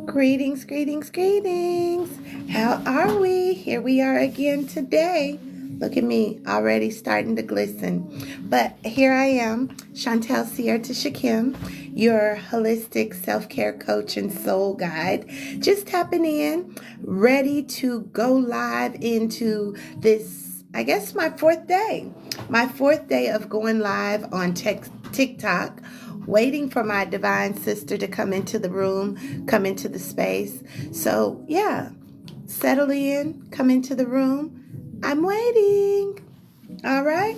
Greetings, greetings, greetings. How are we? Here we are again today. Look at me, already starting to glisten. But here I am, Chantel Sierra Shakim, your holistic self-care coach and soul guide. Just tapping in, ready to go live into this, I guess my fourth day. My fourth day of going live on TikTok, waiting for my divine sister to come into the room, come into the space. So, yeah, settle in, come into the room. I'm waiting. All right.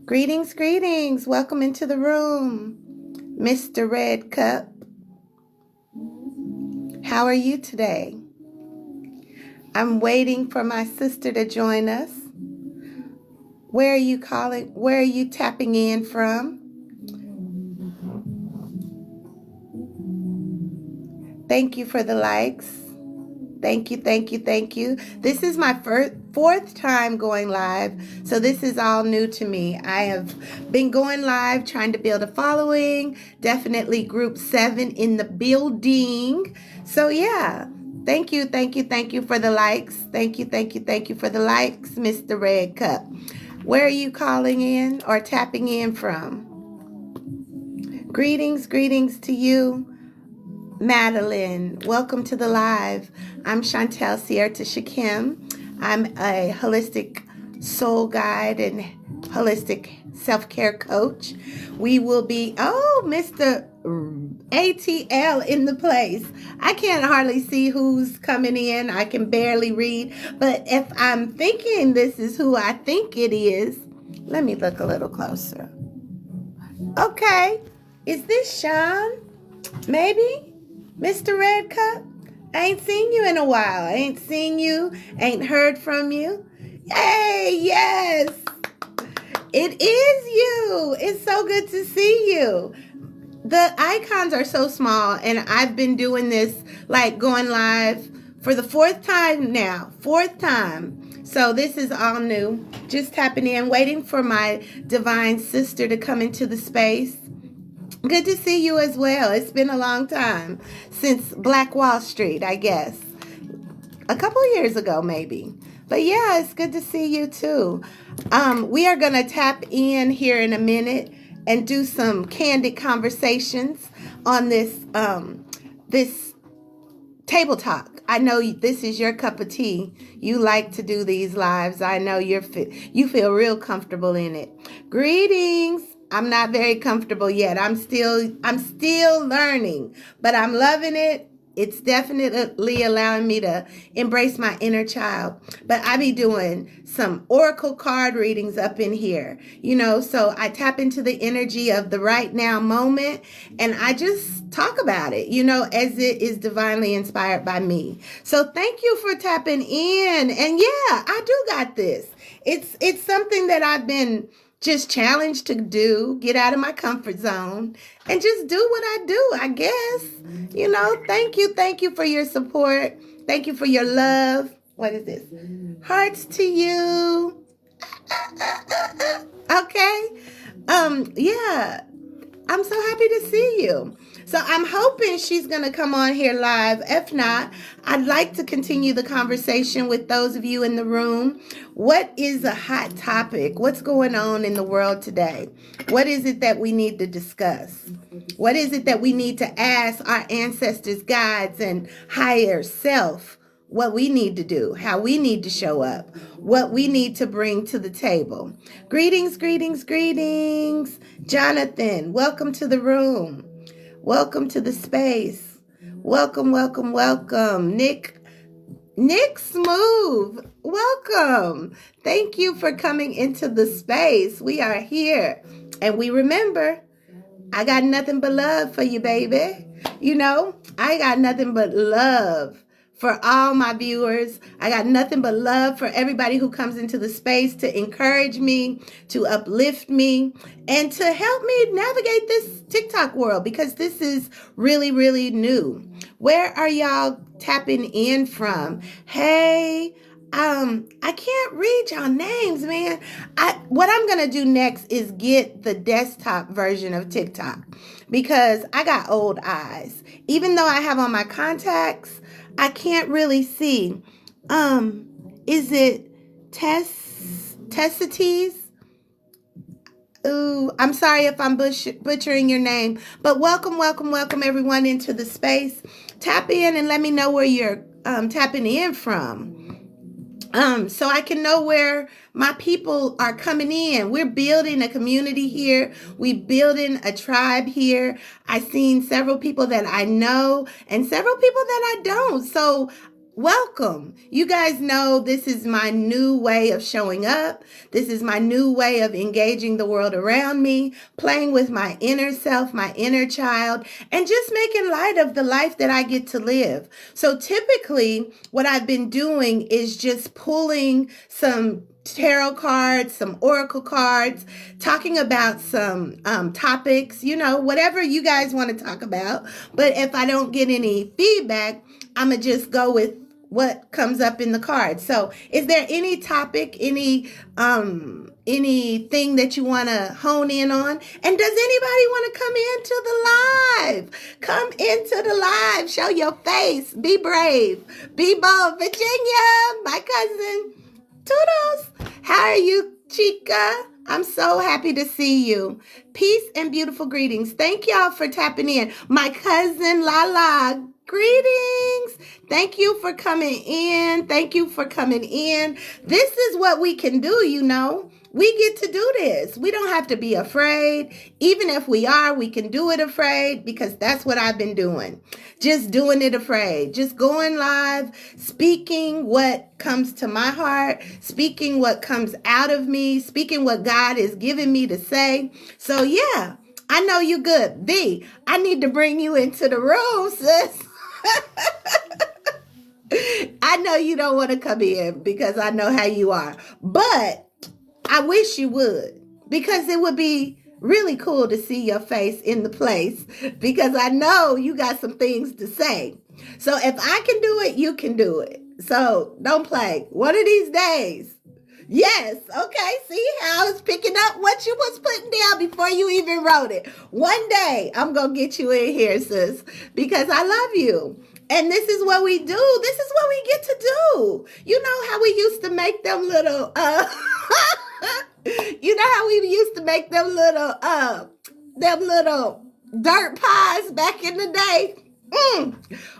Greetings, greetings. Welcome into the room, Mr. Red Cup. How are you today? I'm waiting for my sister to join us. Where are you calling? Where are you tapping in from? Thank you for the likes. Thank you, thank you, thank you. This is my fourth time going live, so this is all new to me. I have been going live trying to build a following, definitely group 7 in the building. So yeah, thank you, thank you, thank you for the likes. Thank you, thank you, thank you for the likes, Mr. Red Cup. Where are you calling in or tapping in from? Greetings, greetings to you. Madeline, welcome to the live. I'm Chantel Sierra Shakim. I'm a holistic soul guide and holistic self-care coach. We will be, Mr. ATL in the place. I can't hardly see who's coming in. I can barely read. But if I'm thinking this is who I think it is, let me look a little closer. Okay. Is this Sean? Maybe? Mr. Red Cup? I ain't seen you in a while. I ain't seen you, ain't heard from you. Hey, yes, it is you. It's so good to see you. The icons are so small, and I've been doing this, like going live for the fourth time now. Fourth time. So this is all new. Just tapping in, waiting for my divine sister to come into the space. Good to see you as well. It's been a long time since Black Wall Street, I guess. A couple years ago, maybe. But yeah, it's good to see you too. We are going to tap in here in a minute and do some candid conversations on this table talk. I know this is your cup of tea. You like to do these lives. I know you feel real comfortable in it. Greetings. I'm not very comfortable yet. I'm still learning, but I'm loving it. It's definitely allowing me to embrace my inner child. But I be doing some oracle card readings up in here, so I tap into the energy of the right now moment and I just talk about it, as it is divinely inspired by me. So thank you for tapping in. And yeah, I do got this. It's something that I've been just challenged to do, get out of my comfort zone and just do what I do, I guess. Thank you for your support. Thank you for your love. What is this? Hearts to you. Okay. Yeah. I'm so happy to see you. So I'm hoping she's going to come on here live. If not, I'd like to continue the conversation with those of you in the room. What is a hot topic? What's going on in the world today? What is it that we need to discuss? What is it that we need to ask our ancestors, guides, and higher self? What we need to do, how we need to show up, what we need to bring to the table. Greetings, greetings, greetings. Jonathan, welcome to the room. Welcome to the space. Welcome, welcome, welcome. Nick Smooth, welcome. Thank you for coming into the space. We are here. And we remember, I got nothing but love for you, baby. I got nothing but love for all my viewers. I got nothing but love for everybody who comes into the space to encourage me, to uplift me, and to help me navigate this TikTok world, because this is really, really new. Where are y'all tapping in from? Hey, I can't read y'all names, man. What I'm gonna do next is get the desktop version of TikTok, because I got old eyes. Even though I have on my contacts, I can't really see. Is it Tessities? Ooh, I'm sorry if I'm butchering your name, but welcome, welcome, welcome everyone into the space. Tap in and let me know where you're tapping in from. So I can know where my people are coming in. We're building a community here. We building a tribe here. I've seen several people that I know and several people that I don't. So welcome. You guys know this is my new way of showing up. This is my new way of engaging the world around me, playing with my inner self, my inner child, and just making light of the life that I get to live. So typically what I've been doing is just pulling some tarot cards, some oracle cards, talking about some topics, whatever you guys want to talk about. But if I don't get any feedback, I'm going to just go with what comes up in the card. So is there any topic, anything that you want to hone in on? And does anybody want to come into the live? Come into the live. Show your face. Be brave. Be bold. Virginia, my cousin. Toodles. How are you, Chica? I'm so happy to see you. Peace and beautiful greetings. Thank y'all for tapping in. My cousin Lala, greetings. Thank you for coming in. Thank you for coming in. This is what we can do, We get to do this. We don't have to be afraid. Even if we are, we can do it afraid, because that's what I've been doing. Just doing it afraid. Just going live, speaking what comes to my heart, speaking what comes out of me, speaking what God is giving me to say. So yeah, I know you good. V, I need to bring you into the room, sis. I know you don't want to come in because I know how you are, but I wish you would, because it would be really cool to see your face in the place, because I know you got some things to say. So if I can do it, you can do it. So don't play. One of these days. Yes. Okay. See how it's picking up what you was putting down before you even wrote it. One day I'm going to get you in here, sis, because I love you. And this is what we do. This is what we get to do. You know how we used to make them little, you know how we used to make them little dirt pies back in the day?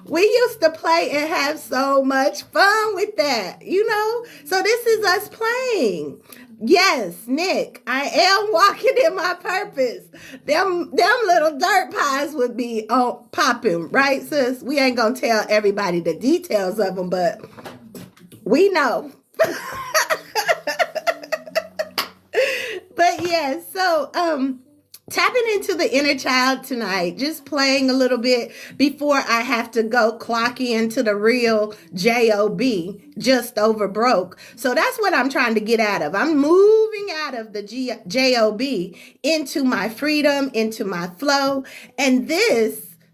We used to play and have so much fun with that, So this is us playing. Yes, Nick, I am walking in my purpose. Them little dirt pies would be popping, right, sis? We ain't gonna tell everybody the details of them, but we know. But yes, so tapping into the inner child tonight, just playing a little bit before I have to go clock into the real job, just over broke. So that's what I'm trying to get out of. I'm moving out of the job into my freedom, into my flow. And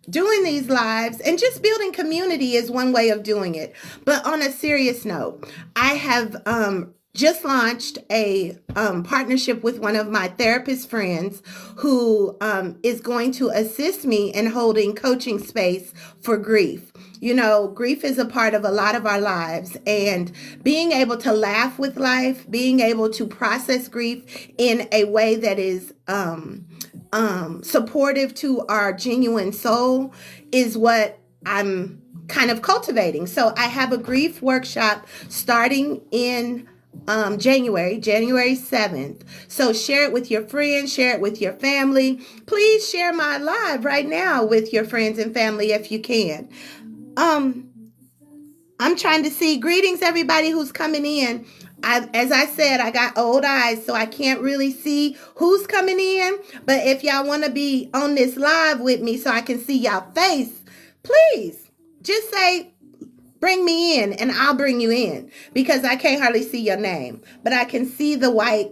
doing these lives and just building community is one way of doing it. But on a serious note, I have just launched a partnership with one of my therapist friends who is going to assist me in holding coaching space for grief. Grief is a part of a lot of our lives, and being able to laugh with life, being able to process grief in a way that is supportive to our genuine soul is what I'm kind of cultivating. So I have a grief workshop starting in January 7th. So share it with your friends, share it with your family. Please share my live right now with your friends and family if you can. I'm trying to see. Greetings, everybody who's coming in. As I said, I got old eyes, so I can't really see who's coming in. But if y'all want to be on this live with me so I can see y'all face, please just say Bring me in and I'll bring you in, because I can't hardly see your name, but I can see the white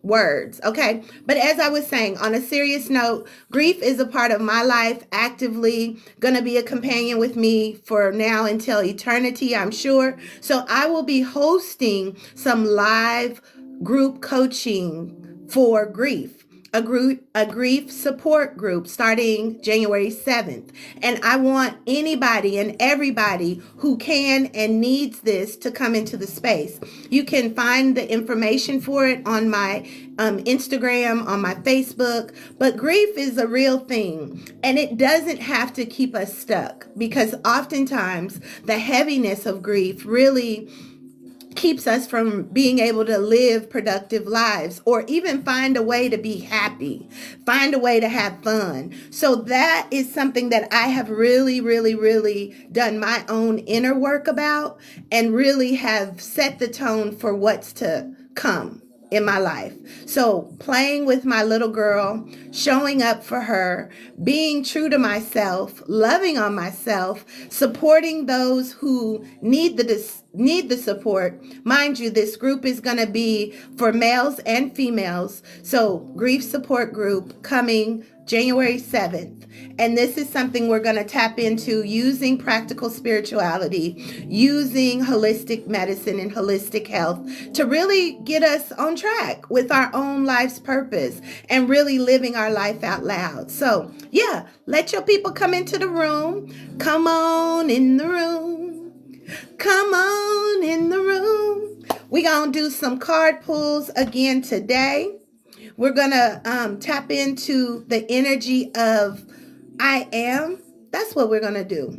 words. Okay. But as I was saying, on a serious note, grief is a part of my life, actively going to be a companion with me for now until eternity, I'm sure. So I will be hosting some live group coaching for grief. A grief support group starting January 7th. And I want anybody and everybody who can and needs this to come into the space. You can find the information for it on my Instagram, on my Facebook. But grief is a real thing, and it doesn't have to keep us stuck, because oftentimes the heaviness of grief really keeps us from being able to live productive lives, or even find a way to be happy, find a way to have fun. So that is something that I have really done my own inner work about, and really have set the tone for what's to come in my life. So playing with my little girl, showing up for her, being true to myself, loving on myself, supporting those who need the support. Mind you, this group is going to be for males and females. So grief support group coming January 7th. And this is something we're going to tap into using practical spirituality, using holistic medicine and holistic health to really get us on track with our own life's purpose and really living our life out loud. So yeah, let your people come into the room. Come on in the room. Come on in the room. We're going to do some card pulls again today. We're going to tap into the energy of I am. That's what we're going to do.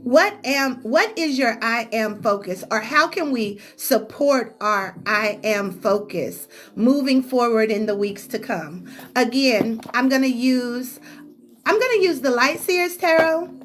What is your I am focus, or how can we support our I am focus moving forward in the weeks to come? Again, I'm going to use the Light Seers Tarot.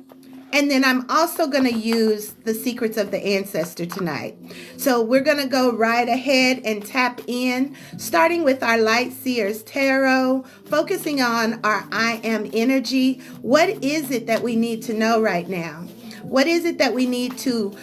And then I'm also going to use the Secrets of the Ancestor tonight. So we're going to go right ahead and tap in, starting with our Light Seers Tarot, focusing on our I am energy. What is it that we need to know right now? What is it that we need to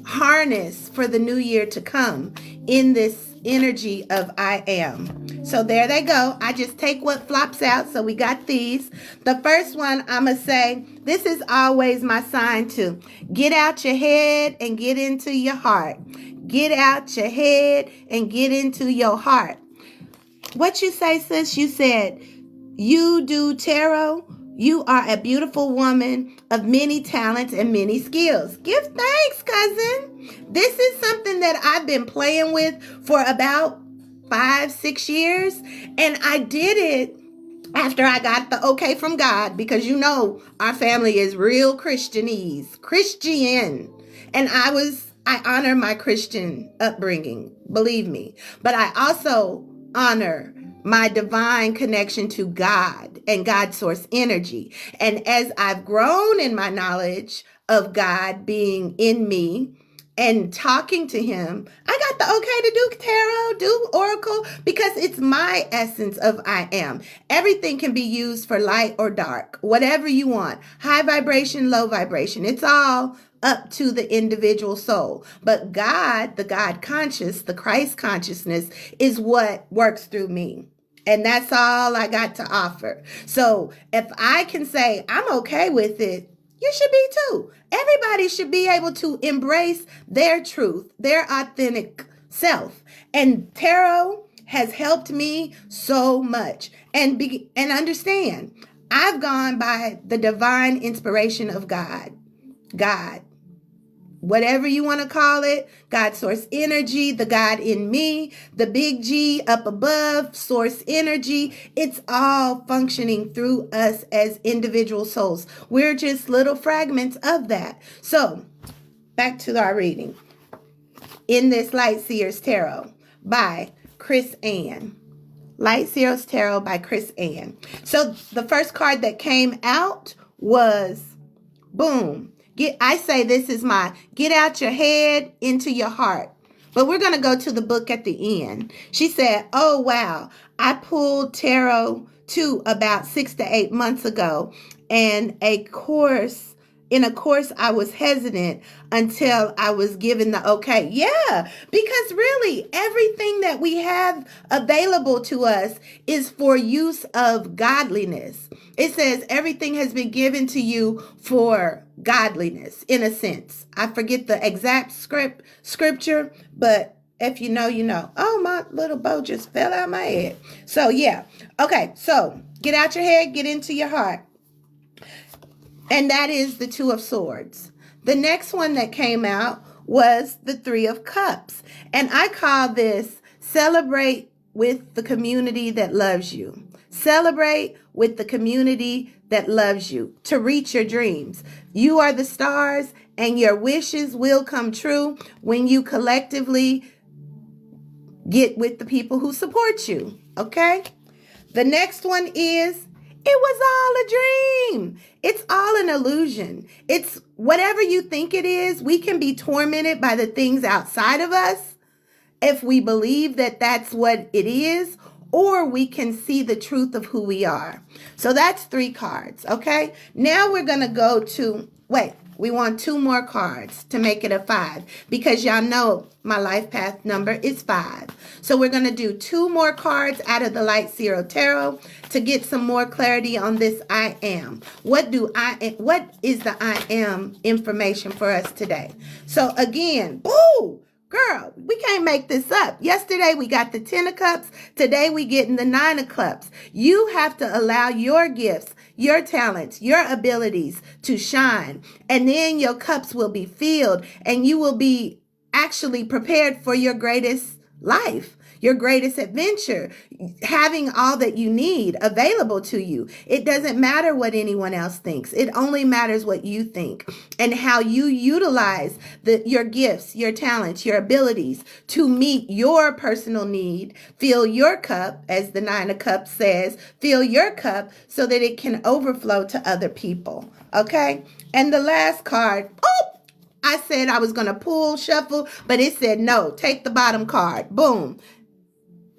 harness for the new year to come in this energy of I am? So there they go. I just take what flops out. So we got these. The first one, I'm going to say, this is always my sign to get out your head and get into your heart. Get out your head and get into your heart. What you say, sis? You said, you do tarot. You are a beautiful woman of many talents and many skills. Give thanks, cousin. This is something that I've been playing with for about 5-6 years. And I did it after I got the okay from God, because you know our family is real Christianese, Christian. And I honor my Christian upbringing, believe me. But I also honor my divine connection to God and God source energy. And as I've grown in my knowledge of God being in me and talking to him, I got the okay to do tarot, do oracle, because it's my essence of I am. Everything can be used for light or dark, whatever you want. High vibration, low vibration. It's all up to the individual soul. But God, the God conscious, the Christ consciousness is what works through me. And that's all I got to offer. So if I can say I'm okay with it, you should be too. Everybody should be able to embrace their truth, their authentic self. And tarot has helped me so much. And understand, I've gone by the divine inspiration of God. God. Whatever you want to call it, God source energy, the God in me, the big G up above, source energy. It's all functioning through us as individual souls. We're just little fragments of that. So back to our reading. In this Light Seers Tarot by Chris Ann. Light Seers Tarot by Chris Ann. So the first card that came out was boom. I say this is my get out your head into your heart. But we're going to go to the book at the end. She said, oh, wow. I pulled tarot too about 6 to 8 months ago. And a course in a course, I was hesitant until I was given the okay. Yeah, because really everything that we have available to us is for use of godliness. It says everything has been given to you for godliness, in a sense. I forget the exact scripture, but if you know, you know. Oh, my little bow just fell out my head. So yeah. Okay, so get out your head, get into your heart. And that is the Two of Swords. The next one that came out was the Three of Cups. And I call this celebrate with the community that loves you. Celebrate with the community that loves you to reach your dreams. You are the stars, and your wishes will come true when you collectively get with the people who support you. Okay? The next one is it was all a dream. It's all an illusion. It's whatever you think it is. We can be tormented by the things outside of us if we believe that that's what it is, or we can see the truth of who we are. So that's 3 cards, okay? Now we're going to go to, we want 2 more cards to make it a 5, because y'all know my life path number is 5. So we're going to do 2 more cards out of the Light Zero Tarot to get some more clarity on this I am. What is the I am information for us today? So again, boo! Girl, we can't make this up. Yesterday we got the 10 of Cups. Today we getting the 9 of Cups. You have to allow your gifts, your talents, your abilities to shine. And then your cups will be filled and you will be actually prepared for your greatest life, your greatest adventure, having all that you need available to you. It doesn't matter what anyone else thinks. It only matters what you think and how you utilize your gifts, your talents, your abilities to meet your personal need. Fill your cup, as the 9 of Cups says, fill your cup so that it can overflow to other people. Okay? And the last card, I said I was going to pull, shuffle, but it said no, take the bottom card. Boom.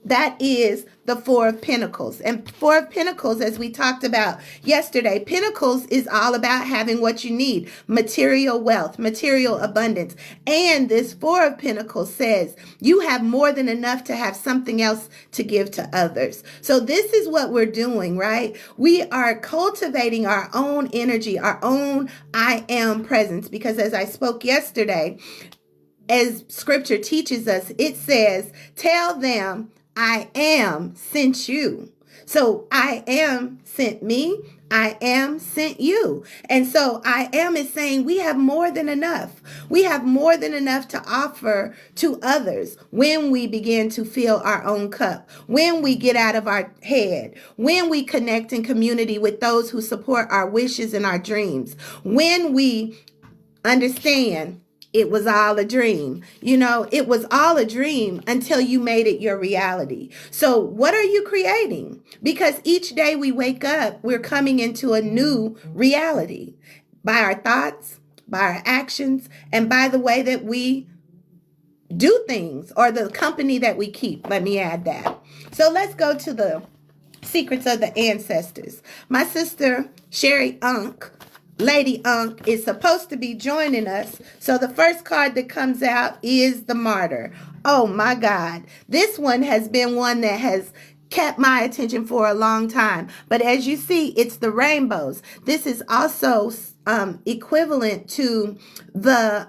That is the 4 of Pentacles. And 4 of Pentacles, as we talked about yesterday, Pentacles is all about having what you need, material wealth, material abundance. And this 4 of Pentacles says you have more than enough to have something else to give to others. So this is what we're doing, right? We are cultivating our own energy, our own I am presence, because as I spoke yesterday, as scripture teaches us, it says, tell them I am sent you. So I am sent me. I am sent you. And so I am is saying we have more than enough. We have more than enough to offer to others when we begin to fill our own cup, when we get out of our head, when we connect in community with those who support our wishes and our dreams, when we understand it was all a dream. You know, it was all a dream until you made it your reality. So what are you creating? Because each day we wake up, we're coming into a new reality by our thoughts, by our actions, and by the way that we do things, or the company that we keep. Let me add that. So let's go to the secrets of the ancestors. My sister, Sherry Unk, Lady Unk, is supposed to be joining us. So the first card that comes out is the Martyr. Oh my God. This one has been one that has kept my attention for a long time. But as you see, it's the rainbows. This is also equivalent to the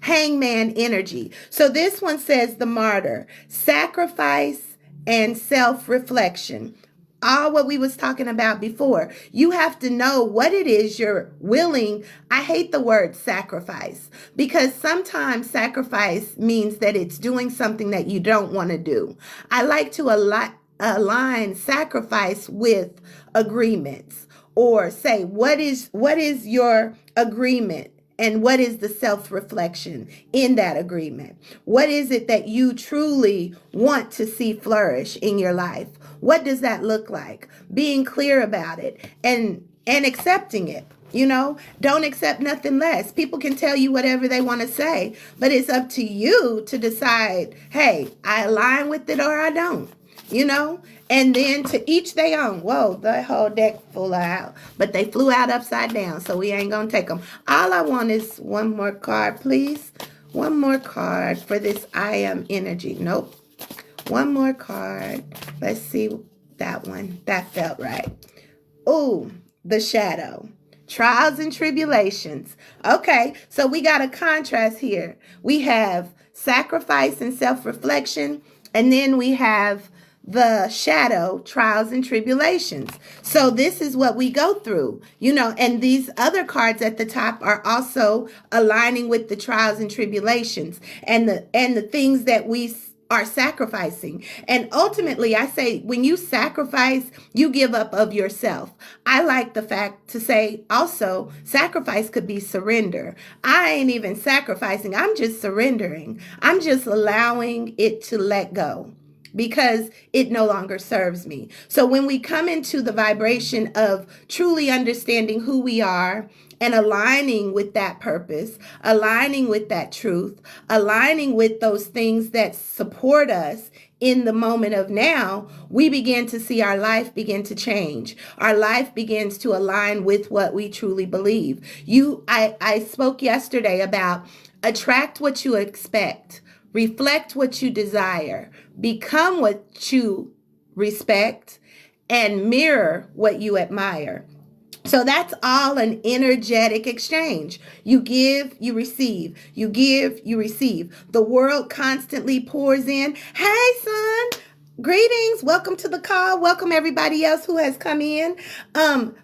Hangman energy. So this one says the Martyr, sacrifice and self-reflection. All what we was talking about before. You have to know what it is you're willing. I hate the word sacrifice, because sometimes sacrifice means that it's doing something that you don't want to do. I like to align sacrifice with agreements, or say, what is your agreement? And what is the self-reflection in that agreement? What is it that you truly want to see flourish in your life? What does that look like? Being clear about it and accepting it. You know, don't accept nothing less. People can tell you whatever they want to say, but it's up to you to decide, hey, I align with it or I don't. you know? And then to each their own. Whoa, the whole deck flew out. But they flew out upside down, so we ain't going to take them. All I want is one more card, please. One more card for this I am energy. Nope. One more card. Let's see that one. That felt right. Ooh, the shadow. Trials and tribulations. Okay, so we got a contrast here. We have sacrifice and self-reflection, and then we have the shadow, trials and tribulations. So this is what we go through, you know, and these other cards at the top are also aligning with the trials and tribulations and the things that we are sacrificing. And ultimately, I say, when you sacrifice, you give up of yourself. I like the fact to say also, sacrifice could be surrender. I ain't even sacrificing. I'm just surrendering. I'm just allowing it to let go, because it no longer serves me. So when we come into the vibration of truly understanding who we are and aligning with that purpose, aligning with that truth, aligning with those things that support us in the moment of now, we begin to see our life begin to change. Our life begins to align with what we truly believe. I spoke yesterday about attract what you expect. Reflect what you desire, become what you respect, and mirror what you admire. So that's all an energetic exchange. You give, you receive. You give, you receive. The world constantly pours in. Hey, son. Greetings. Welcome to the call. Welcome everybody else who has come in.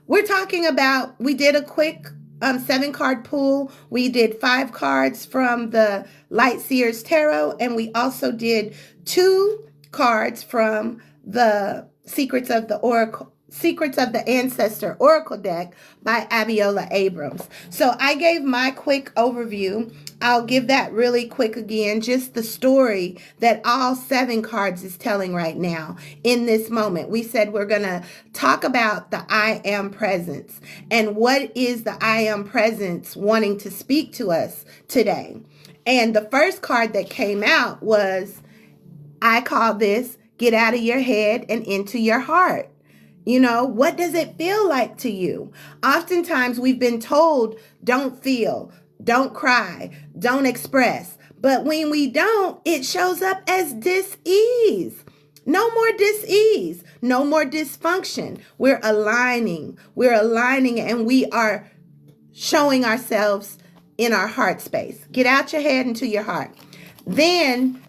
We're talking about, we did a quick 7-card pull. We did 5 cards from the Light Seers Tarot, and we also did 2 cards from the Secrets of the Ancestor Oracle deck by Abiola Abrams. So I gave my quick overview. I'll give that really quick again, just the story that all 7 cards is telling right now in this moment. We said we're going to talk about the I am presence and what is the I am presence wanting to speak to us today. And the first card that came out was, I call this, get out of your head and into your heart. You know, what does it feel like to you? Oftentimes we've been told, don't feel, don't cry, don't express. But when we don't, it shows up as dis-ease. No more dis-ease, no more dysfunction. We're aligning, and we are showing ourselves in our heart space. Get out your head into your heart. Then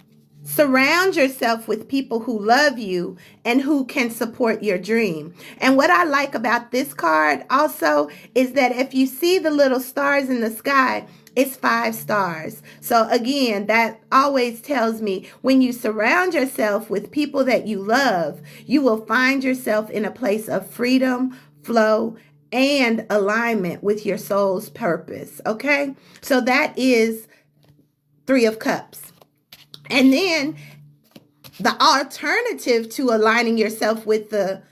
surround yourself with people who love you and who can support your dream. And what I like about this card also is that if you see the little stars in the sky, it's 5 stars. So again, that always tells me when you surround yourself with people that you love, you will find yourself in a place of freedom, flow, and alignment with your soul's purpose. Okay? So that is 3 of Cups. And then the alternative to aligning yourself with the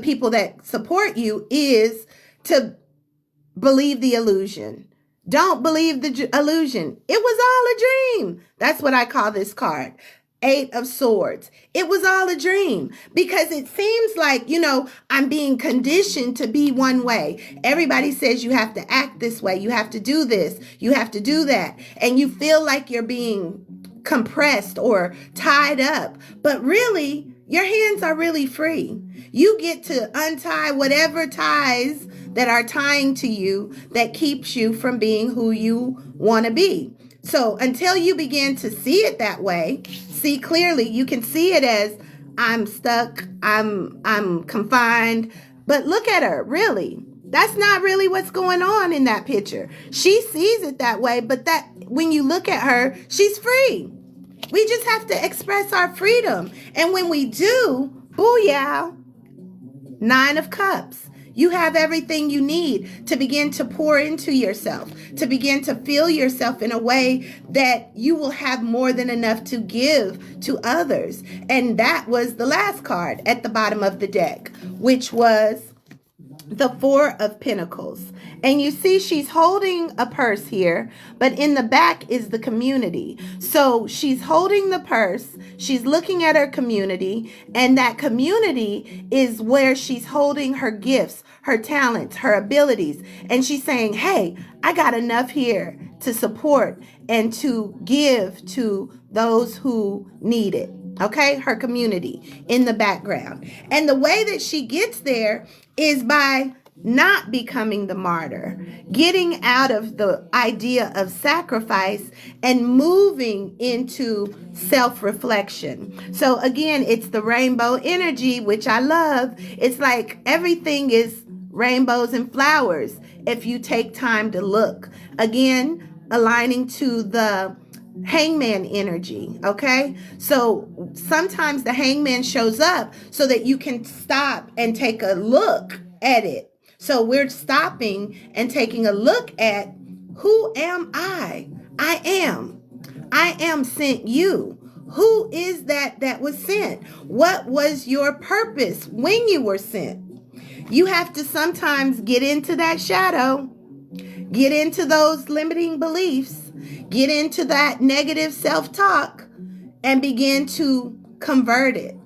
people that support you is to believe the illusion. Don't believe the illusion. It was all a dream. That's what I call this card. 8 of Swords. It was all a dream, because it seems like, you know, I'm being conditioned to be one way. Everybody says you have to act this way. You have to do this. You have to do that. And you feel like you're being compressed or tied up. But really, your hands are really free. You get to untie whatever ties that are tying to you that keeps you from being who you want to be. So until you begin to see it that way, see clearly, you can see it as I'm stuck, I'm confined. But look at her, really. That's not really what's going on in that picture. She sees it that way, but that when you look at her, she's free. We just have to express our freedom. And when we do, booyah, 9 of Cups. You have everything you need to begin to pour into yourself, to begin to feel yourself in a way that you will have more than enough to give to others. And that was the last card at the bottom of the deck, which was the Four of Pentacles. And you see she's holding a purse here, but in the back is the community. So she's holding the purse, she's looking at her community, and that community is where she's holding her gifts, her talents, her abilities. And she's saying, hey, I got enough here to support and to give to those who need it. Okay, her community in the background. And the way that she gets there is by not becoming the martyr, getting out of the idea of sacrifice and moving into self-reflection. So again, it's the rainbow energy, which I love. It's like everything is rainbows and flowers if you take time to look. Again, aligning to the hangman energy. Okay, so sometimes the hangman shows up so that you can stop and take a look at it. So we're stopping and taking a look at, who am I? I am sent you. Who is that was sent? What was your purpose when you were sent? You have to sometimes get into that shadow, get into those limiting beliefs, get into that negative self-talk, and begin to convert it,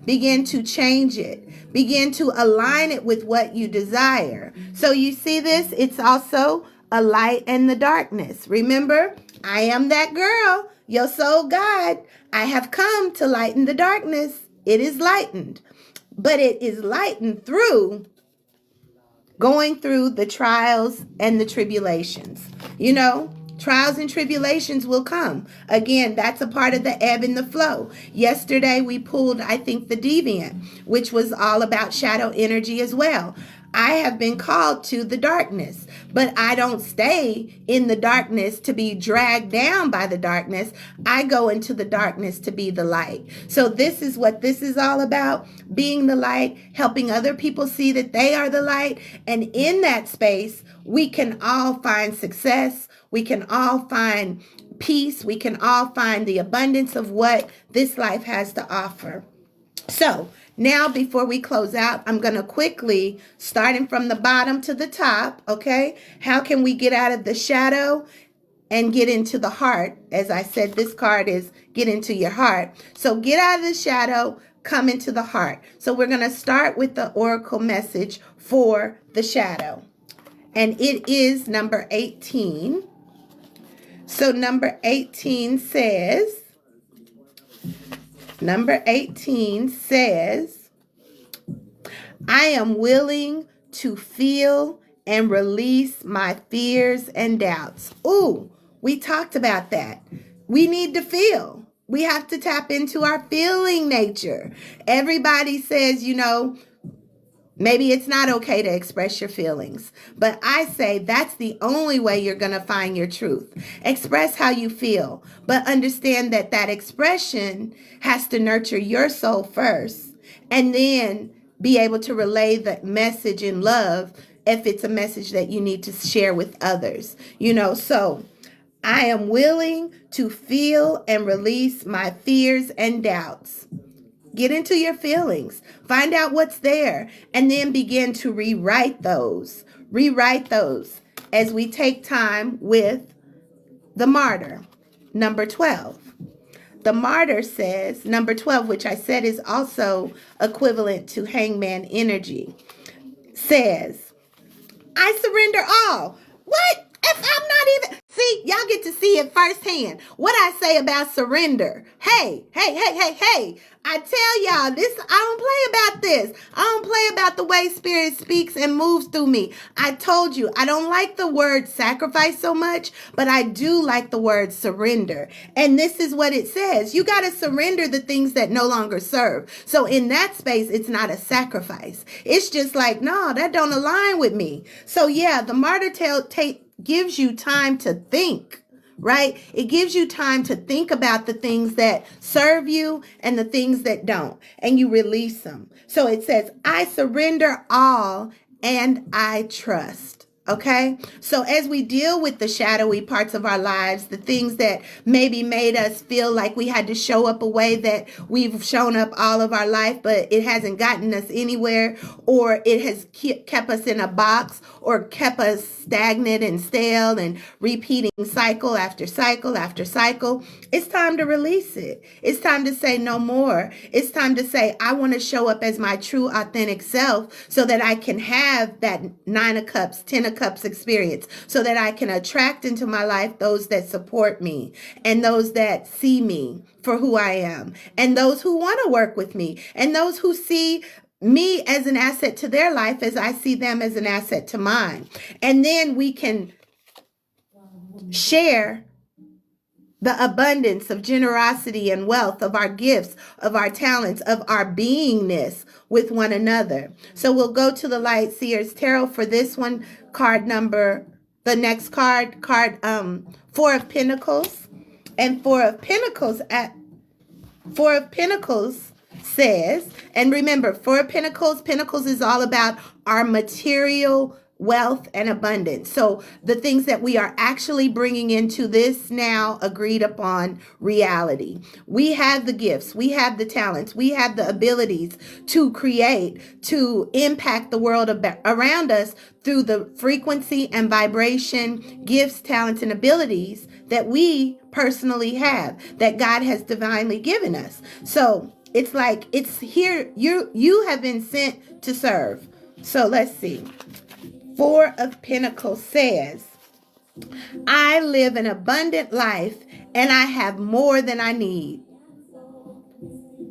begin to change it, begin to align it with what you desire. So you see this, it's also a light and the darkness. Remember, I am that girl, your soul guide. I have come to lighten the darkness. It is lightened, but it is lightened through going through the trials and the tribulations. You know, trials and tribulations will come. Again, that's a part of the ebb and the flow. Yesterday, we pulled, I think, the Deviant, which was all about shadow energy as well. I have been called to the darkness, but I don't stay in the darkness to be dragged down by the darkness. I go into the darkness to be the light. So this is what this is all about, being the light, helping other people see that they are the light. And in that space, we can all find success. We can all find peace. We can all find the abundance of what this life has to offer. So now, before we close out, I'm going to quickly, starting from the bottom to the top, okay? How can we get out of the shadow and get into the heart? As I said, this card is get into your heart. So get out of the shadow, come into the heart. So we're going to start with the oracle message for the shadow. And it is number 18. So number 18 says, I am willing to feel and release my fears and doubts. Ooh, we talked about that. We need to feel. We have to tap into our feeling nature. Everybody says, you know, maybe it's not okay to express your feelings, but I say that's the only way you're going to find your truth. Express how you feel, but understand that that expression has to nurture your soul first, and then be able to relay the message in love if it's a message that you need to share with others. You know, so I am willing to feel and release my fears and doubts. Get into your feelings, find out what's there, and then begin to rewrite those. Rewrite those as we take time with the martyr, number 12. The martyr says, number 12, which I said is also equivalent to hangman energy, says, I surrender all. What? If I'm not even... See, y'all get to see it firsthand. What I say about surrender. Hey. I tell y'all, this, I don't play about this. I don't play about the way Spirit speaks and moves through me. I told you, I don't like the word sacrifice so much, but I do like the word surrender. And this is what it says. You got to surrender the things that no longer serve. So in that space, it's not a sacrifice. It's just like, no, that don't align with me. So yeah, the martyr gives you time to think, right? It gives you time to think about the things that serve you and the things that don't, and you release them. So it says, I surrender all and I trust. Okay, so as we deal with the shadowy parts of our lives, the things that maybe made us feel like we had to show up a way that we've shown up all of our life, but it hasn't gotten us anywhere, or it has kept us in a box, or kept us stagnant and stale and repeating cycle after cycle after cycle, it's time to release it. It's time to say no more. It's time to say, I want to show up as my true, authentic self so that I can have that 9 of cups, 10 of cups experience, so that I can attract into my life those that support me and those that see me for who I am, and those who want to work with me, and those who see me as an asset to their life as I see them as an asset to mine. And then we can share the abundance of generosity and wealth of our gifts, of our talents, of our beingness with one another. So we'll go to the Light Seers Tarot for this one, card number, the next card, 4 of Pentacles. And 4 of Pentacles says, and remember, 4 of Pentacles is all about our material wealth and abundance. So the things that we are actually bringing into this now agreed upon reality. We have the gifts, we have the talents, we have the abilities to create, to impact the world around us through the frequency and vibration, gifts, talents, and abilities that we personally have, that God has divinely given us. So it's like, it's here, you have been sent to serve. So let's see. 4 of Pentacles says, I live an abundant life and I have more than I need.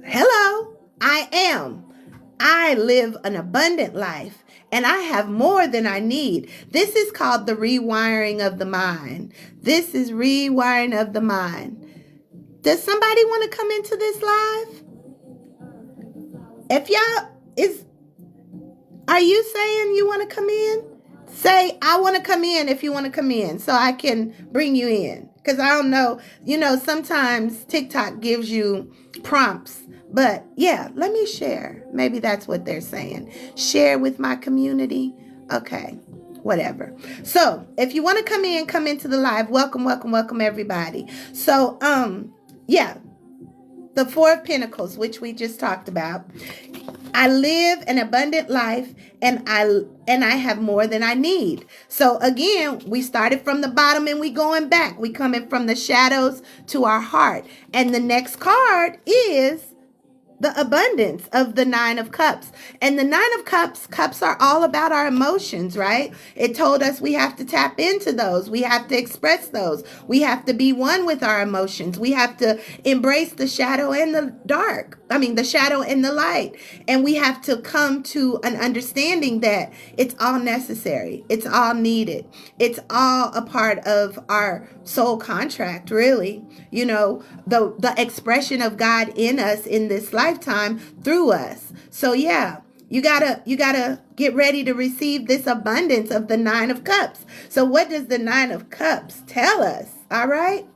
Hello, I am. I live an abundant life and I have more than I need. This is called the rewiring of the mind. This is rewiring of the mind. Does somebody want to come into this live? If are you saying you want to come in? Say, I want to come in if you want to come in so I can bring you in. Because I don't know, sometimes TikTok gives you prompts. But yeah, let me share. Maybe that's what they're saying. Share with my community. Okay, whatever. So if you want to come into the live, welcome, welcome, welcome everybody. So, yeah, the 4 of Pentacles, which we just talked about. I live an abundant life and I have more than I need. So again, we started from the bottom and we going back. We coming from the shadows to our heart. And the next card is the abundance of the 9 of Cups. And the 9 of Cups are all about our emotions, right? It told us we have to tap into those. We have to express those. We have to be one with our emotions. We have to embrace the shadow and the dark. The shadow and the light. And we have to come to an understanding that it's all necessary. It's all needed. It's all a part of our soul contract, really. The expression of God in us in this lifetime through us. So yeah, you gotta get ready to receive this abundance of the 9 of Cups. So what does the 9 of Cups tell us? All right.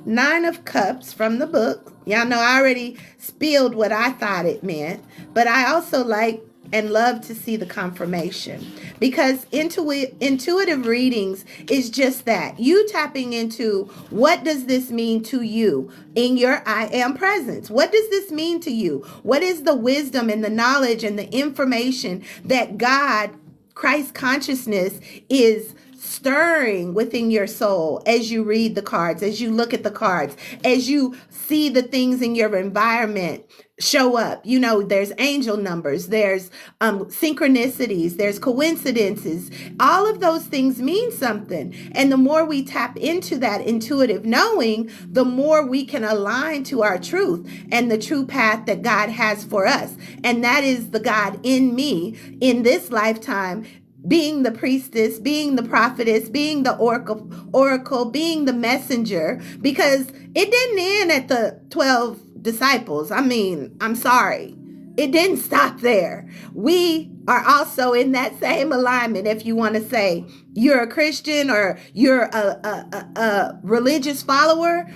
9 of Cups from the book. Y'all know I already spilled what I thought it meant, but I also like and love to see the confirmation, because intuitive readings is just that. You tapping into, what does this mean to you in your I am presence? What does this mean to you? What is the wisdom and the knowledge and the information that God, Christ consciousness, is stirring within your soul as you read the cards, as you look at the cards, as you see the things in your environment show up? There's angel numbers, there's synchronicities, there's coincidences. All of those things mean something. And the more we tap into that intuitive knowing, the more we can align to our truth and the true path that God has for us. And that is the God in me in this lifetime, being the priestess, being the prophetess, being the oracle, being the messenger, because it didn't end at the 12 disciples. I'm sorry. It didn't stop there. We are also in that same alignment. If you want to say you're a Christian or you're a religious follower,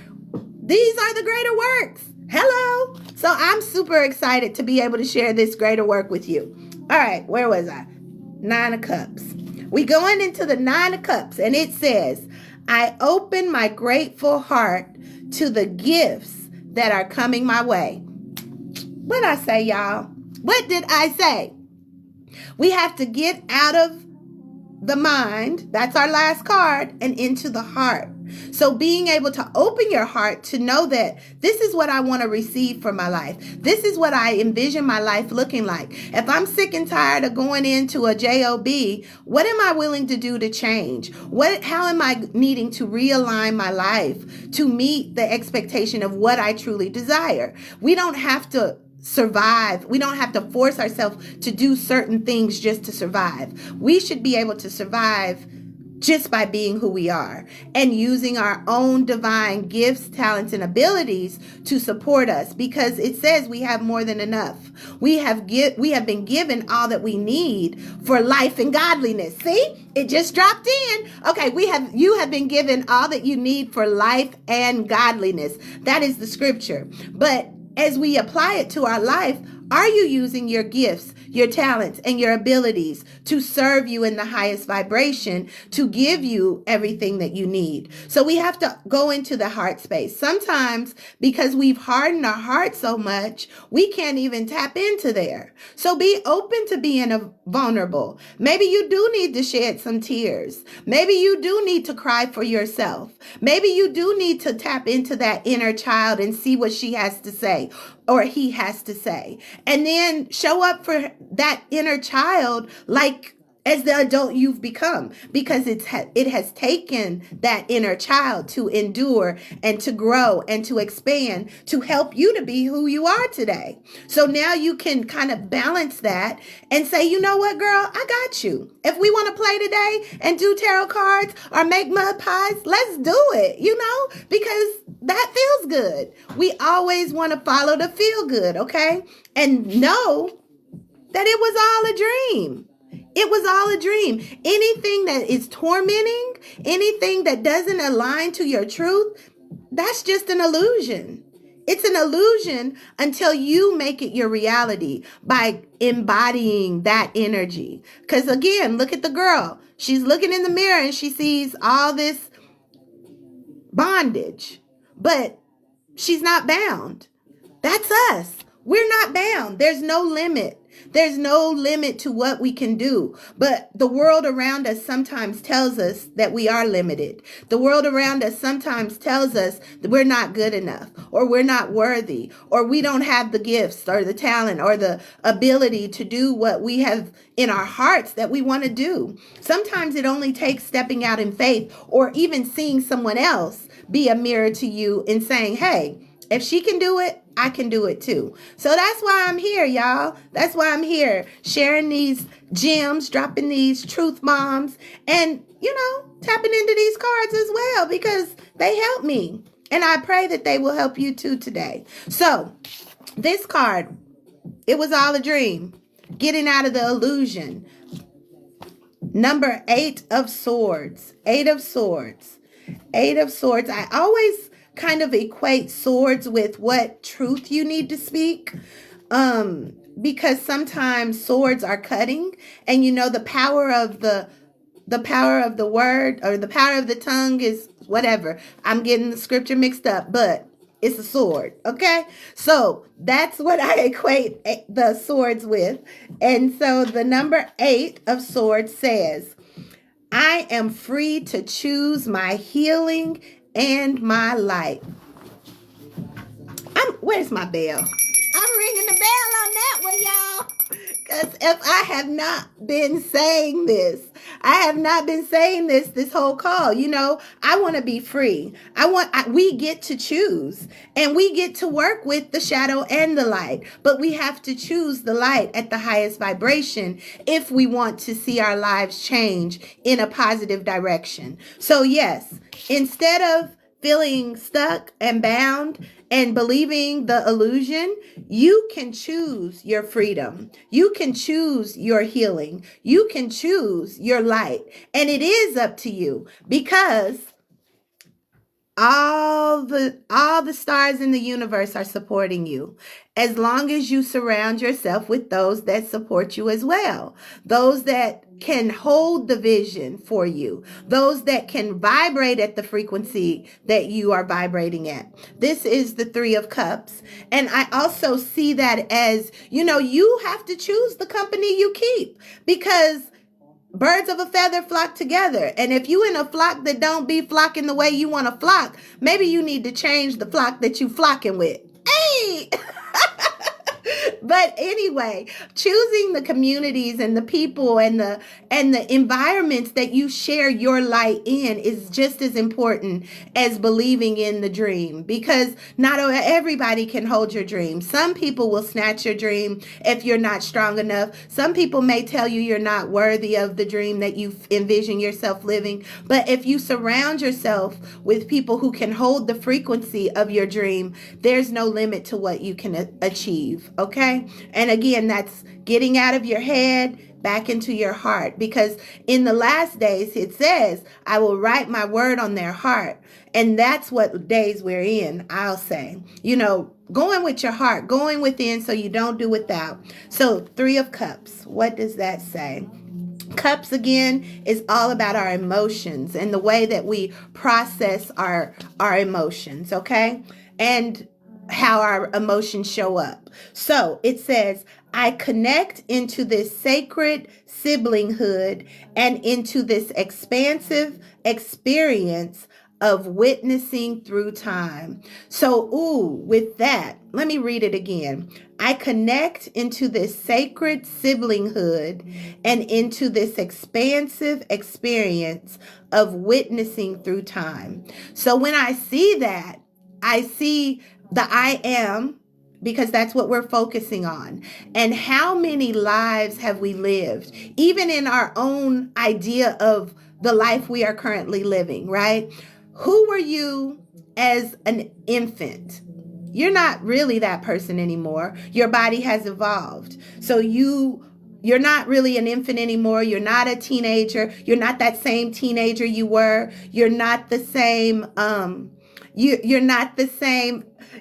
these are the greater works. Hello. So I'm super excited to be able to share this greater work with you. All right, where was I? 9 of Cups. We going into the Nine of Cups, and it says, I open my grateful heart to the gifts that are coming my way. What I say, y'all? What did I say? We have to get out of the mind, that's our last card, and into the heart. So being able to open your heart to know that this is what I want to receive for my life. This is what I envision my life looking like. If I'm sick and tired of going into a job, what am I willing to do to change? How am I needing to realign my life to meet the expectation of what I truly desire? We don't have to survive. We don't have to force ourselves to do certain things just to survive. We should be able to survive just by being who we are and using our own divine gifts, talents, and abilities to support us, because it says we have more than enough. We have been given all that we need for life and godliness. See, it just dropped in. Okay, you have been given all that you need for life and godliness. That is the scripture. But as we apply it to our life, are you using your gifts, your talents, and your abilities to serve you in the highest vibration, to give you everything that you need? So we have to go into the heart space. Sometimes because we've hardened our heart so much, we can't even tap into there. So be open to being vulnerable. Maybe you do need to shed some tears. Maybe you do need to cry for yourself. Maybe you do need to tap into that inner child and see what she has to say or he has to say. And then show up for that inner child like as the adult you've become, because it has taken that inner child to endure and to grow and to expand to help you to be who you are today. So now you can kind of balance that and say, you know what, girl, I got you. If we want to play today and do tarot cards or make mud pies, let's do it, because that feels good. We always want to follow the feel good, okay? And know that it was all a dream. It was all a dream. Anything that is tormenting, anything that doesn't align to your truth, that's just an illusion. It's an illusion until you make it your reality by embodying that energy. Because again, look at the girl. She's looking in the mirror and she sees all this bondage, but she's not bound. That's us. We're not bound. There's no limit. There's no limit to what we can do. But the world around us sometimes tells us that we are limited. The world around us sometimes tells us that we're not good enough, or we're not worthy, or we don't have the gifts or the talent or the ability to do what we have in our hearts that we want to do. Sometimes it only takes stepping out in faith, or even seeing someone else be a mirror to you and saying, hey, if she can do it, I can do it too. So that's why I'm here, y'all. That's why I'm here, sharing these gems, dropping these truth bombs, and, tapping into these cards as well, because they help me. And I pray that they will help you too today. So this card, it was all a dream. Getting out of the illusion. Number 8 of Swords. 8 of Swords. 8 of Swords. I always kind of equate swords with what truth you need to speak, because sometimes swords are cutting, and the power of the word, or the power of the tongue is whatever. I'm getting the scripture mixed up, but it's a sword. Okay, so that's what I equate the swords with. And so the number 8 of Swords says, I am free to choose my healing and my light. Where's my bell? I'm ringing the bell on that one, y'all. Because if I have not been saying this, this whole call. I want to be free. We get to choose, and we get to work with the shadow and the light, but we have to choose the light at the highest vibration if we want to see our lives change in a positive direction. So yes, instead of feeling stuck and bound and believing the illusion, you can choose your freedom. You can choose your healing. You can choose your light. And it is up to you, because All the stars in the universe are supporting you, as long as you surround yourself with those that support you as well, those that can hold the vision for you, those that can vibrate at the frequency that you are vibrating at. This is the Three of Cups. And I also see that as, you have to choose the company you keep, because birds of a feather flock together. And if you in a flock that don't be flocking the way you want to flock, maybe you need to change the flock that you flocking with. Hey! But anyway, choosing the communities and the people and the environments that you share your light in is just as important as believing in the dream, because not everybody can hold your dream. Some people will snatch your dream if you're not strong enough. Some people may tell you you're not worthy of the dream that you envision yourself living. But if you surround yourself with people who can hold the frequency of your dream, there's no limit to what you can achieve. Okay? And again, that's getting out of your head back into your heart, because in the last days it says, I will write my word on their heart. And that's what days we're in, I'll say. Going with your heart, going within so you don't do without. So Three of Cups, what does that say? Cups, again, is all about our emotions and the way that we process our emotions, okay? And how our emotions show up. So it says, I connect into this sacred siblinghood and into this expansive experience of witnessing through time. So, with that, let me read it again. I connect into this sacred siblinghood and into this expansive experience of witnessing through time. So when I see that, I see the I am, because that's what we're focusing on. And how many lives have we lived, even in our own idea of the life we are currently living, right? Who were you as an infant? You're not really that person anymore. Your body has evolved. So you're not really an infant anymore. You're not a teenager. You're not that same teenager you were. You're not the same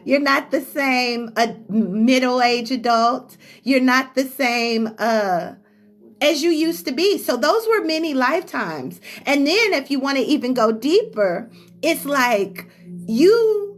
you're not the same middle-aged adult. You're not the same as you used to be. So those were many lifetimes. And then if you want to even go deeper, it's like you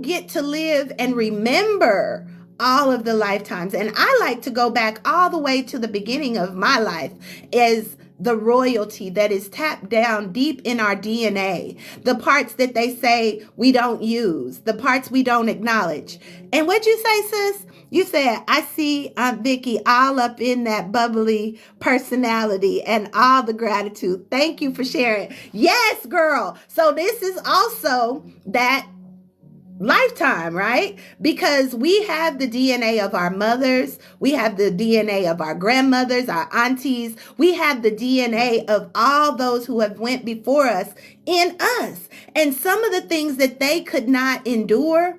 get to live and remember all of the lifetimes. And I like to go back all the way to the beginning of my life as the royalty that is tapped down deep in our DNA, the parts that they say we don't use, the parts we don't acknowledge. And what'd you say, sis? You said, I see Aunt Vicky all up in that bubbly personality and all the gratitude. Thank you for sharing. Yes, girl. So this is also that lifetime, right? Because we have the DNA of our mothers, we have the DNA of our grandmothers, our aunties, we have the DNA of all those who have went before us in us. And some of the things that they could not endure,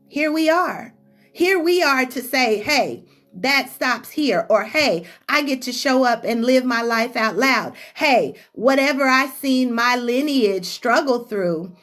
here we are. Here we are to say, hey, that stops here. Or, hey, I get to show up and live my life out loud. Hey, whatever I seen my lineage struggle through,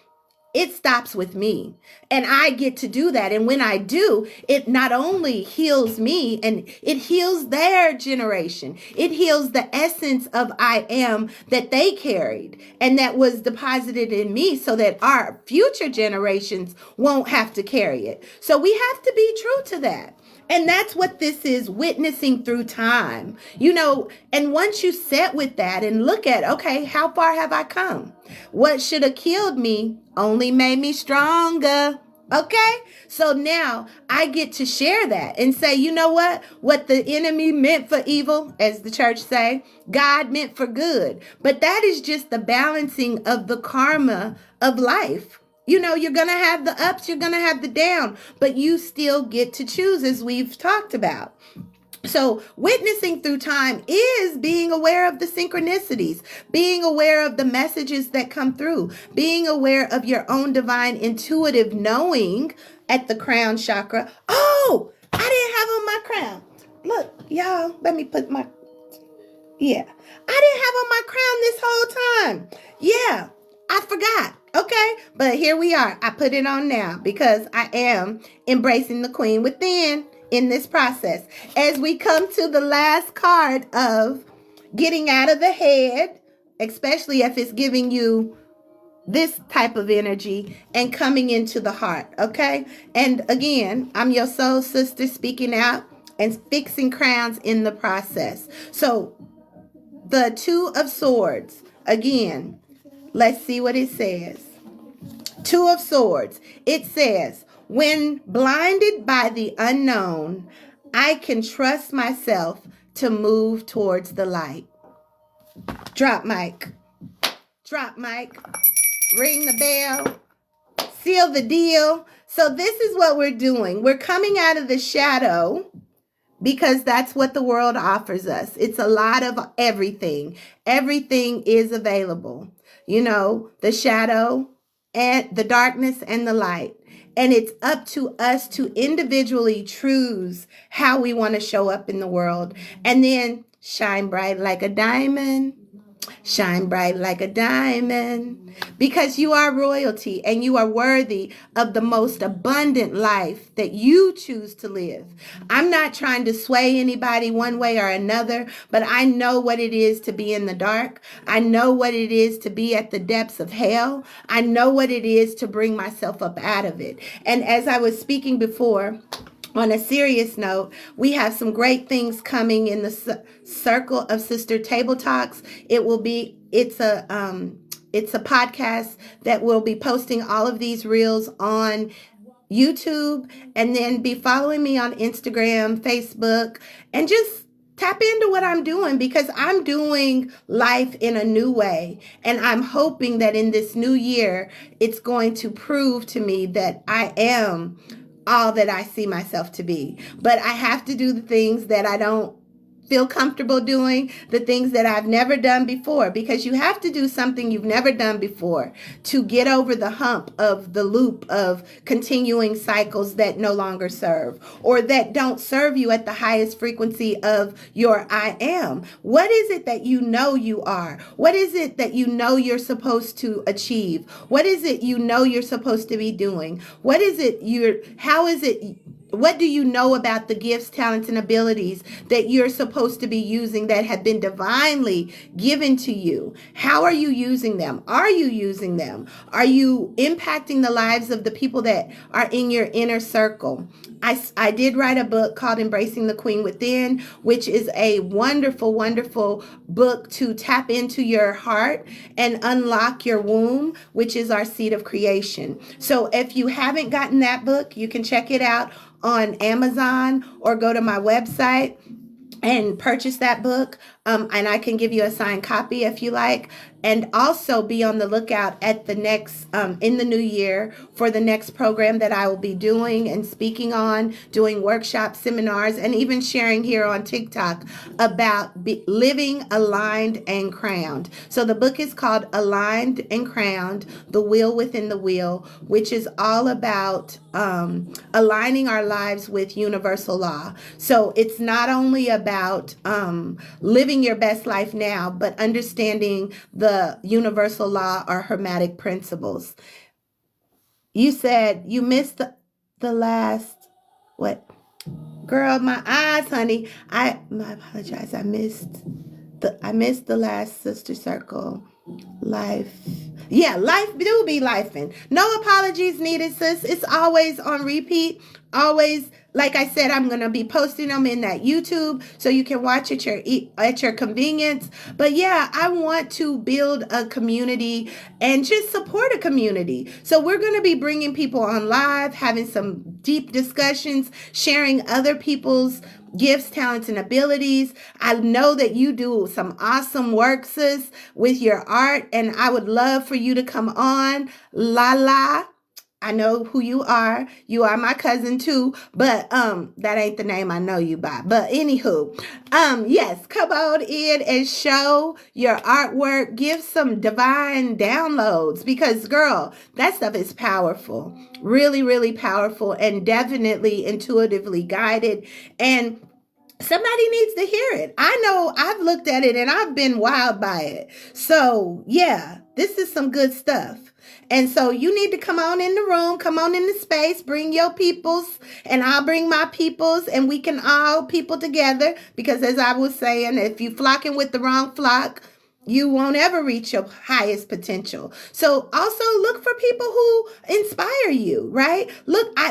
it stops with me, and I get to do that. And when I do, it not only heals me, and it heals their generation. It heals the essence of I am that they carried and that was deposited in me, so that our future generations won't have to carry it. So we have to be true to that. And that's what this is, witnessing through time, and once you sit with that and look at, okay, how far have I come? What should have killed me only made me stronger. Okay, so now I get to share that and say, you know what the enemy meant for evil, as the church say, God meant for good. But that is just the balancing of the karma of life. You're going to have the ups, you're going to have the down, but you still get to choose, as we've talked about. So witnessing through time is being aware of the synchronicities, being aware of the messages that come through, being aware of your own divine intuitive knowing at the crown chakra. Oh, I didn't have on my crown. Look, y'all, let me put I didn't have on my crown this whole time. Yeah, I forgot. Okay, but here we are. I put it on now because I am embracing the queen within in this process. As we come to the last card of getting out of the head, especially if it's giving you this type of energy and coming into the heart, okay? And again, I'm your soul sister speaking out and fixing crowns in the process. So the Two of Swords, again, let's see what it says. Two of Swords. It says, when blinded by the unknown, I can trust myself to move towards the light. Drop mic. Drop mic. Ring the bell. Seal the deal. So this is what we're doing. We're coming out of the shadow because that's what the world offers us. It's a lot of everything. Everything is available. You know, the shadow and the darkness and the light. And it's up to us to individually choose how we want to show up in the world. And then shine bright like a diamond. Shine bright like a diamond, because you are royalty and you are worthy of the most abundant life that you choose to live. I'm not trying to sway anybody one way or another, but I know what it is to be in the dark. I know what it is to be at the depths of hell. I know what it is to bring myself up out of it. And as I was speaking before, on a serious note, we have some great things coming in the circle of Sister Table Talks. It's a podcast that will be posting all of these reels on YouTube, and then be following me on Instagram, Facebook, and just tap into what I'm doing, because I'm doing life in a new way. And I'm hoping that in this new year, it's going to prove to me that I am all that I see myself to be. But I have to do the things that I don't feel comfortable doing, the things that I've never done before, because you have to do something you've never done before to get over the hump of the loop of continuing cycles that no longer serve, or that don't serve you at the highest frequency of your I am. What is it that you know you are? What is it that you know you're supposed to achieve? What is it you know you're supposed to be doing? What is it what do you know about the gifts, talents, and abilities that you're supposed to be using that have been divinely given to you? How are you using them? Are you using them? Are you impacting the lives of the people that are in your inner circle? I did write a book called Embracing the Queen Within, which is a wonderful, wonderful book to tap into your heart and unlock your womb, which is our seed of creation. So if you haven't gotten that book, you can check it out on Amazon or go to my website and purchase that book. And I can give you a signed copy if you like. And also be on the lookout at the next, in the new year, for the next program that I will be doing and speaking on, doing workshops, seminars, and even sharing here on TikTok about living aligned and crowned. So the book is called Aligned and Crowned, The Wheel Within the Wheel, which is all about aligning our lives with universal law. So it's not only about living your best life now, but understanding the universal law or hermetic principles. You said you missed the last, what? Girl, my eyes, honey. I apologize. I missed the last Sister Circle. Life. Yeah, life do be lifing. No apologies needed, sis. It's always on repeat. Always, like I said, I'm going to be posting them in that YouTube so you can watch at your convenience. But yeah, I want to build a community and just support a community. So we're going to be bringing people on live, having some deep discussions, sharing other people's gifts, talents, and abilities. I know that you do some awesome work, sis, with your art, and I would love for you to come on. Lala, I know who you are. You are my cousin too, but that ain't the name I know you by. But anywho, yes, come on in and show your artwork. Give some divine downloads, because girl, that stuff is powerful. Really, really powerful, and definitely intuitively guided. And Somebody needs to hear it. I know I've looked at it and I've been wowed by it. So, yeah, this is some good stuff. And so you need to come on in the room, come on in the space, bring your peoples, and I'll bring my peoples, and we can all people together. Because as I was saying, if you flocking with the wrong flock, you won't ever reach your highest potential. So also look for people who inspire you, right?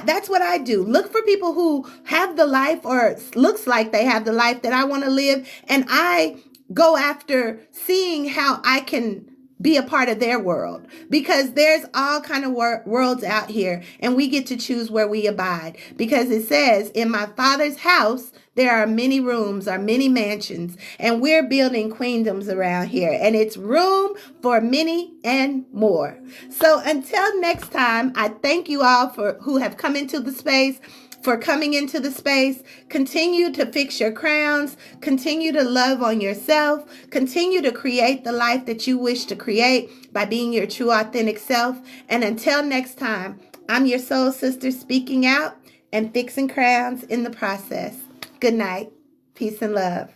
That's what I do. Look for people who have the life or looks like they have the life that I want to live. And I go after seeing how I can be a part of their world, because there's all kind of worlds out here, and we get to choose where we abide, because it says in my Father's house there are many rooms or many mansions, and we're building queendoms around here, and it's room for many and more. So until next time, I thank you all for who have come into the space, for coming into the space. Continue to fix your crowns. Continue to love on yourself. Continue to create the life that you wish to create by being your true, authentic self. And until next time, I'm your soul sister speaking out and fixing crowns in the process. Good night. Peace and love.